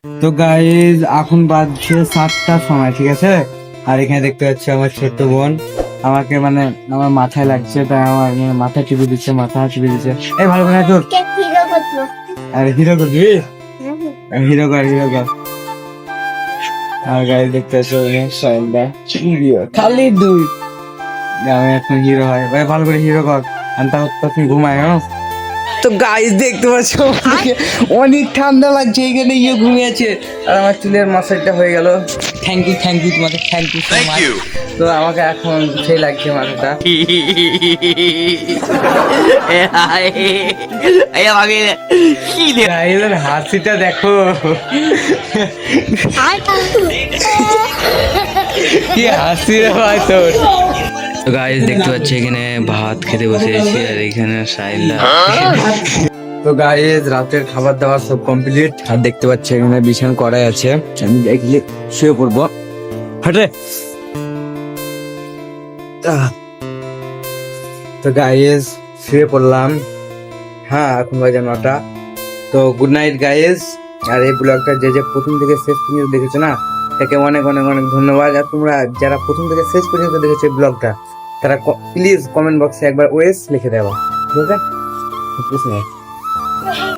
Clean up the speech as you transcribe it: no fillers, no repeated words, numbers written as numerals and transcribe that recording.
তো গাইজ এখন বাজছে 7টার সময়, ঠিক আছে। আর এখানে দেখতে পাচ্ছি আমার ছোট্ট বোন আমাকে মানে আমার মাথায় লাগছে, তাই আমার মাথা টিপে দিচ্ছে, মাথা টিপে দিচ্ছে। এই ভালো করে তোর আরে হিরো করবি, হিরো কর, হিরো কর। আর গাইজ দেখতে পাচ্ছি খালি দুই, আমি এখন হিরো হয় ভাই, ভালো করে হিরো কর। আমি তখন ঘুমায় তো গাইস দেখতে পাচ্ছ অনেক ঠান্ডা লাগছে, এখানে ইয়ে ঘুমিয়েছে আর আমার চুলের মাসাজটা হয়ে গেল। থ্যাংক ইউ তোমাদের, থ্যাংক ইউ সো মাচ। তো আমাকে এখন সেই লাগছে মাথাটা। গাইসের হাসিটা দেখো, কি হাসি রে ভাই তোর। তো গাইস দেখতে পাচ্ছি এখানে ভাত খেতে বসেছি আর এখানে সাইলা। তো গাইস রাতের খাবার দাবার সব কমপ্লিট, আর দেখতে পাচ্ছি এখানে বিছানা করাই আছে, আমি দেখলে শুয়ে পড়বো। হাটে। তো গাইস শুয়ে পড়লাম, হ্যাঁ এখন বাজে 9টা। তো গুড নাইট গাইস। আর এই ব্লগটা যে যে প্রথম থেকে শেষ পর্যন্ত দেখেছো না, তাকে অনেক অনেক অনেক ধন্যবাদ। আর তোমরা যারা প্রথম থেকে শেষ পর্যন্ত দেখেছো এই ব্লগটা, তারা প্লিজ কমেন্ট বক্সে একবার ওয়েস লিখে দেওয়া, ঠিক আছে।